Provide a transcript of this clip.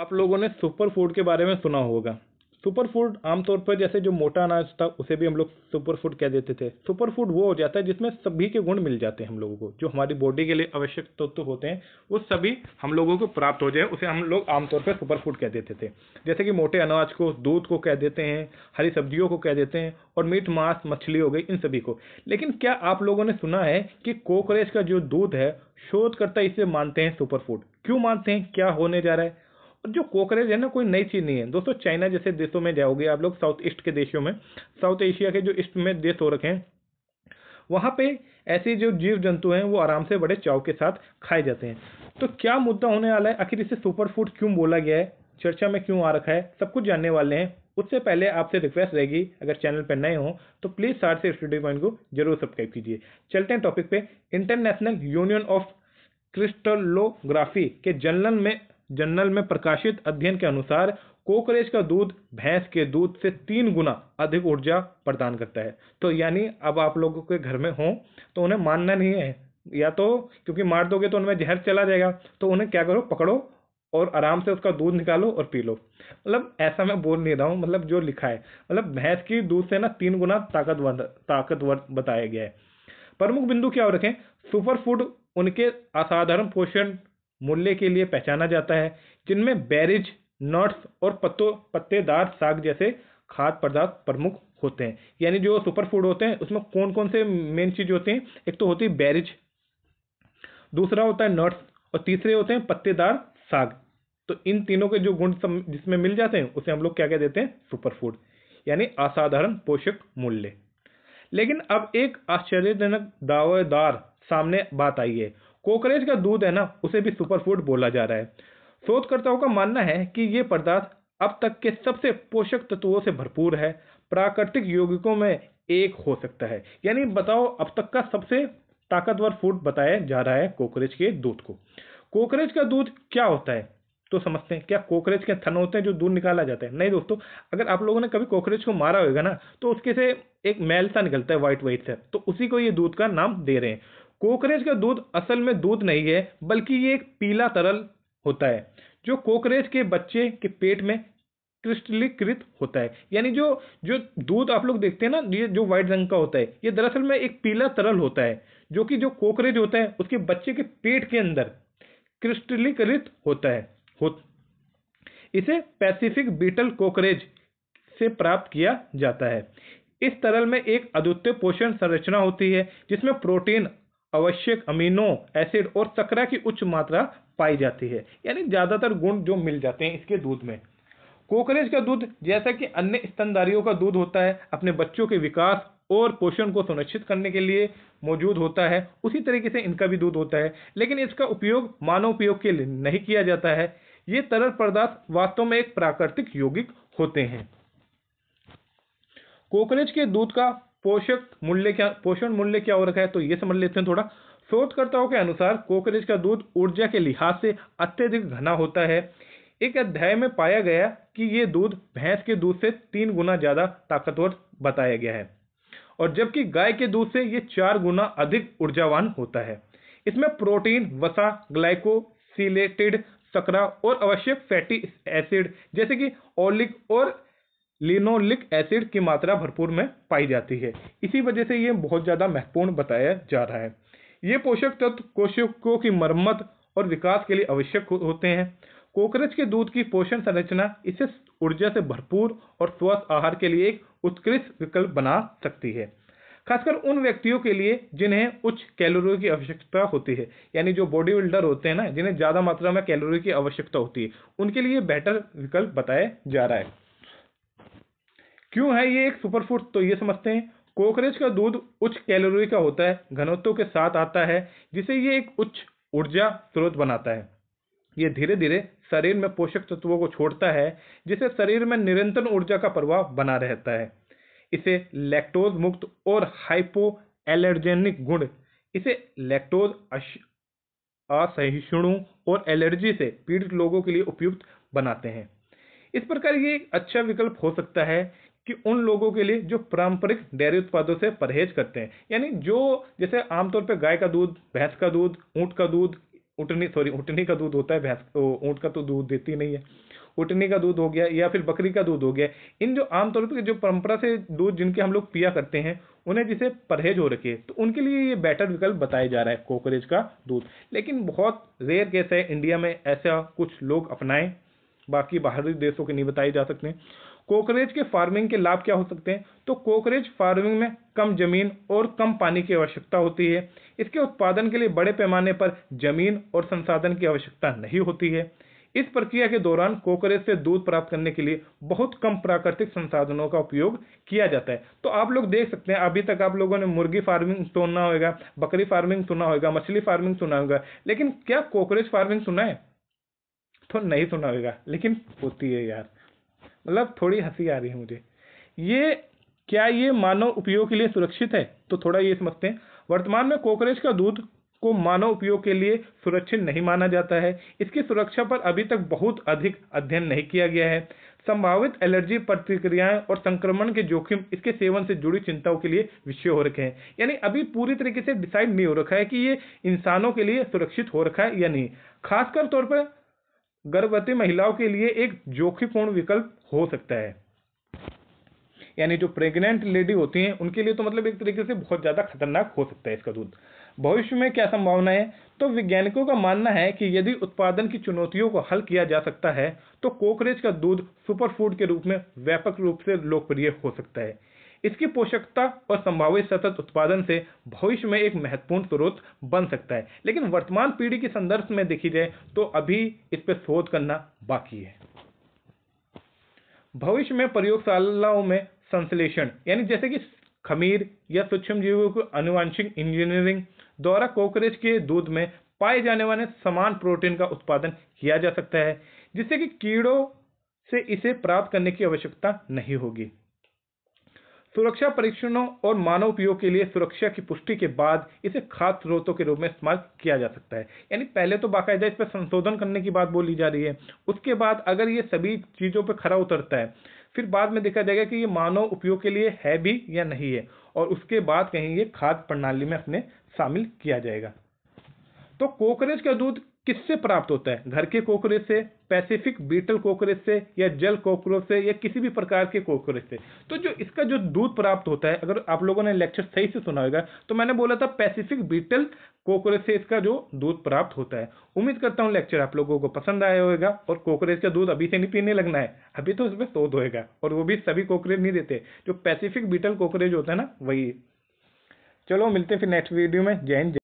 आप लोगों ने सुपर फूड के बारे में सुना होगा। सुपर फूड आमतौर पर जैसे जो मोटा अनाज था उसे भी हम लोग सुपर फूड कह देते थे। सुपर फूड वो हो जाता है जिसमें सभी के गुण मिल जाते हैं हम लोगों को, जो हमारी बॉडी के लिए आवश्यक तत्व होते हैं वो सभी हम लोगों को प्राप्त हो जाए, उसे हम लोग आमतौर पर सुपर फूड कह देते थे। जैसे कि मोटे अनाज को, दूध को कह देते हैं, हरी सब्जियों को कह देते हैं, और मीट मांस मछली हो गई, इन सभी को। लेकिन क्या आप लोगों ने सुना है कि कोकरेच का जो दूध है, शोधकर्ता इसे मानते हैं सुपर फूड? क्यों मानते हैं, क्या होने जा रहा है? और जो कोकरेच है ना, कोई नई चीज नहीं है दोस्तों। चाइना जैसे देशों में जाओगे आप लोग, साउथ ईस्ट के देशों में, साउथ एशिया के जो ईस्ट में देश हो रखे हैं, वहां पे ऐसे जो जीव जंतु हैं वो आराम से बड़े चाव के साथ खाए जाते हैं। तो क्या मुद्दा होने वाला है, आखिर इसे सुपर फूड क्यों बोला गया है, चर्चा में क्यों आ रखा है, सब कुछ जानने वाले हैं। उससे पहले आपसे रिक्वेस्ट रहेगी, अगर चैनल पर नए हो तो प्लीज सार से स्टडी पॉइंट को जरूर सब्सक्राइब कीजिए। चलते हैं टॉपिक पे। इंटरनेशनल यूनियन ऑफ क्रिस्टलोग्राफी के जर्नल में प्रकाशित अध्ययन के अनुसार कोकरेच का दूध भैंस के दूध से 3 गुना अधिक ऊर्जा प्रदान करता है। तो यानी अब आप लोगों के घर में हो तो उन्हें मानना नहीं है, या तो क्योंकि मार दोगे तो उनमें जहर चला जाएगा, तो उन्हें क्या करो, पकड़ो और आराम से उसका दूध निकालो और पी लो। मतलब ऐसा मैं बोल नहीं रहा हूँ, मतलब जो लिखा है, मतलब भैंस की दूध से ना 3 गुना ताकतवर बताया गया है। प्रमुख बिंदु क्या हो रखे हैं? सुपर फूड उनके असाधारण पोषण मूल्य के लिए पहचाना जाता है, जिनमें बेरीज, नट्स और पत्तेदार साग जैसे खाद्य पदार्थ प्रमुख होते हैं। यानी जो सुपर फूड होते हैं उसमें कौन कौन से मेन चीज होते हैं? एक तो होती है बेरीज, दूसरा होता है नट्स, और तीसरे होते हैं पत्तेदार साग। तो इन तीनों के जो गुण जिसमें मिल जाते हैं उसे हम लोग क्या कह देते हैं? सुपर फूड, यानी असाधारण पोषक मूल्य। लेकिन अब एक आश्चर्यजनक दावेदार सामने बात आई है। कोकरेच का दूध है ना, उसे भी सुपरफूड बोला जा रहा है। शोधकर्ताओं का मानना है कि यह पदार्थ अब तक के सबसे पोषक तत्वों से भरपूर है, प्राकृतिक यौगिकों में एक हो सकता है। यानी बताओ, अब तक का सबसे ताकतवर फूड बताया जा रहा है कोकरेच के दूध को। कोकरेच का दूध क्या होता है तो समझते हैं। क्या कोकरेच के थन होते हैं जो दूध निकाला जाता है? नहीं दोस्तों। अगर आप लोगों ने कभी कोकरेच को मारा होगा ना, तो उसके से एक मैल सा निकलता है, व्हाइट व्हाइट से, तो उसी को ये दूध का नाम दे रहे हैं। कोकरेच का दूध असल में दूध नहीं है, बल्कि ये एक पीला तरल होता है जो कोकरेच के बच्चे के पेट में क्रिस्टलीकृत होता है। यानी जो जो दूध आप लोग देखते हैं ना, ये जो व्हाइट रंग का होता है, ये दरअसल में एक पीला तरल होता है, जो कि जो कोकरेच होता है उसके बच्चे के पेट के अंदर क्रिस्टलीकृत होता है। इसे पैसिफिक बीटल कोकरेज से प्राप्त किया जाता है। इस तरल में एक अद्वितीय पोषण संरचना होती है, जिसमें प्रोटीन, आवश्यक अमीनो एसिड और शर्करा की उच्च मात्रा पाई जाती है। यानी ज्यादातर गुण जो मिल जाते हैं इसके दूध में। कोकरेच का दूध जैसा कि अन्य स्तनधारियों का दूध होता है, अपने बच्चों के विकास और पोषण को सुनिश्चित करने के लिए मौजूद होता है, उसी तरीके से इनका भी दूध होता है। लेकिन इसका उपयोग मानव उपयोग के लिए नहीं किया जाता है। ये तरल पदार्थ वास्तव में एक प्राकृतिक यौगिक होते हैं। कोकरेच के दूध का पोषण मूल्य क्या हो रखा है, तो ये समझ लेते हैं थोड़ा। शोधकर्ताओं के अनुसार कोकरेच का दूध ऊर्जा के लिहाज से अत्यधिक घना होता है। एक अध्याय में पाया गया कि यह दूध भैंस के दूध से 3 गुना ज्यादा ताकतवर बताया गया है, और जबकि गाय के दूध से यह 4 गुना अधिक ऊर्जावान होता है। इसमें प्रोटीन, वसा, ग्लाइकोसिलेटेड शर्करा और आवश्यक फैटी एसिड जैसे कि ओलिक और लिनोलिक एसिड की मात्रा भरपूर में पाई जाती है। इसी वजह से यह बहुत ज्यादा महत्वपूर्ण बताया जा रहा है। ये पोषक तत्व कोशिकाओं की मरम्मत और विकास के लिए आवश्यक होते हैं। कोकरेच के दूध की पोषण संरचना इसे ऊर्जा से भरपूर और स्वस्थ आहार के लिए एक उत्कृष्ट विकल्प बना सकती है, खासकर उन व्यक्तियों के लिए जिन्हें उच्च कैलोरी की आवश्यकता होती है। यानी जो बॉडी बिल्डर होते हैं ना, जिन्हें ज्यादा मात्रा में कैलोरी की आवश्यकता होती है, उनके लिए बेहतर विकल्प बताया जा रहा है। क्यों है ये एक सुपरफूड, तो ये समझते हैं। कोकरेच का दूध उच्च कैलोरी का होता है, घनत्व के साथ आता है, जिसे ये एक उच्च ऊर्जा स्रोत बनाता है। ये धीरे धीरे शरीर में पोषक तत्वों को छोड़ता है, जिससे शरीर में निरंतर ऊर्जा का प्रवाह बना रहता है। इसे लैक्टोज मुक्त और हाइपो एलर्जेनिक गुण इसे लैक्टोज असहिष्णु और एलर्जी से पीड़ित लोगों के लिए उपयुक्त बनाते हैं। इस प्रकार ये एक अच्छा विकल्प हो सकता है कि उन लोगों के लिए जो पारंपरिक डेयरी उत्पादों से परहेज करते हैं। यानी जो जैसे आमतौर पर गाय का दूध, भैंस का दूध, ऊंट का दूध, ऊँटनी का दूध होता है, भैंस ऊँट का तो दूध देती नहीं है, ऊँटनी का दूध हो गया या फिर बकरी का दूध हो गया, इन जो आमतौर पर जो परंपरा से दूध जिनके हम लोग पिया करते हैं, उन्हें जिसे परहेज हो रखे तो उनके लिए ये बेटर विकल्प बताया जा रहा है कोकरेज का दूध। लेकिन बहुत रेयर केस है इंडिया में ऐसा कुछ लोग अपनाएं, बाकी बाहरी देशों के नहीं बताए जा सकते। कोकरेज के फार्मिंग के लाभ क्या हो सकते हैं? तो कोकरेज फार्मिंग में कम जमीन और कम पानी की आवश्यकता होती है। इसके उत्पादन के लिए बड़े पैमाने पर जमीन और संसाधन की आवश्यकता नहीं होती है। इस प्रक्रिया के दौरान कोकरेज से दूध प्राप्त करने के लिए बहुत कम प्राकृतिक संसाधनों का उपयोग किया जाता है। तो आप लोग देख सकते हैं, अभी तक आप लोगों ने मुर्गी फार्मिंग सुना होगा, बकरी फार्मिंग सुना होगा, मछली फार्मिंग सुना होगा, लेकिन क्या कोकरेज फार्मिंग सुना है? तो नहीं सुना होगा, लेकिन होती है यार। मतलब थोड़ी हंसी आ रही है मुझे। ये क्या ये मानव उपयोग के लिए सुरक्षित है? तो थोड़ा ये समझते हैं। वर्तमान में कोकरेज का दूध को मानव उपयोग के लिए सुरक्षित नहीं माना जाता है। इसकी सुरक्षा पर अभी तक बहुत अधिक अध्ययन नहीं किया गया है। संभावित एलर्जी प्रतिक्रियाएं और संक्रमण के जोखिम इसके सेवन से जुड़ी चिंताओं के लिए विषय हो रखे हैं। यानी अभी पूरी तरीके से डिसाइड नहीं हो रखा है कि ये इंसानों के लिए सुरक्षित हो रखा है या नहीं। खासकर तौर पर गर्भवती महिलाओं के लिए एक जोखिमपूर्ण विकल्प हो सकता है। यानी जो प्रेग्नेंट लेडी होती हैं उनके लिए तो मतलब एक तरीके से बहुत ज्यादा खतरनाक हो सकता है इसका दूध। भविष्य में क्या संभावना है? तो वैज्ञानिकों का मानना है कि यदि उत्पादन की चुनौतियों को हल किया जा सकता है तो कोकरेज का दूध सुपरफूड के रूप में व्यापक रूप से लोकप्रिय हो सकता है। इसकी पोषकता और संभावित सतत उत्पादन से भविष्य में एक महत्वपूर्ण स्रोत बन सकता है। लेकिन वर्तमान पीढ़ी के संदर्भ में देखी जाए तो अभी इस पर शोध करना बाकी है। भविष्य में प्रयोगशालाओं में संश्लेषण यानी जैसे कि खमीर या सूक्ष्म जीवों को आनुवंशिक इंजीनियरिंग द्वारा कोकरेज के दूध में पाए जाने वाले समान प्रोटीन का उत्पादन किया जा सकता है, जिससे कि कीड़ों से इसे प्राप्त करने की आवश्यकता नहीं होगी। सुरक्षा परीक्षणों और मानव उपयोग के लिए सुरक्षा की पुष्टि के बाद इसे खाद्य स्रोतों के रूप में इस्तेमाल किया जा सकता है। यानी पहले तो बाकायदा इस पर संशोधन करने की बात बोली जा रही है, उसके बाद अगर ये सभी चीजों पर खरा उतरता है फिर बाद में देखा जाएगा कि ये मानव उपयोग के लिए है भी या नहीं है, और उसके बाद कहीं ये खाद्य प्रणाली में अपने शामिल किया जाएगा। तो कोकरेज का दूध किससे प्राप्त होता है? घर के कोकरेज से, पैसिफिक बीटल कोकरेज से, या जल कोकरेज से, या किसी भी प्रकार के कोकरेज से। तो जो इसका जो दूध प्राप्त होता है, अगर आप लोगों ने लेक्चर सही से सुना होगा तो मैंने बोला था पैसिफिक बीटल कोकरेज से इसका जो दूध प्राप्त होता है। उम्मीद करता हूँ लेक्चर आप लोगों को पसंद आया होगा। और कोकरेज का दूध अभी से नहीं पीने लगना है, अभी तो इसमें शोध होएगा, और वो भी सभी कोकरेज नहीं देते, जो पैसिफिक बीटल कोकरेज होता है ना वही। चलो मिलते हैं फिर नेक्स्ट वीडियो में। जय हिंद।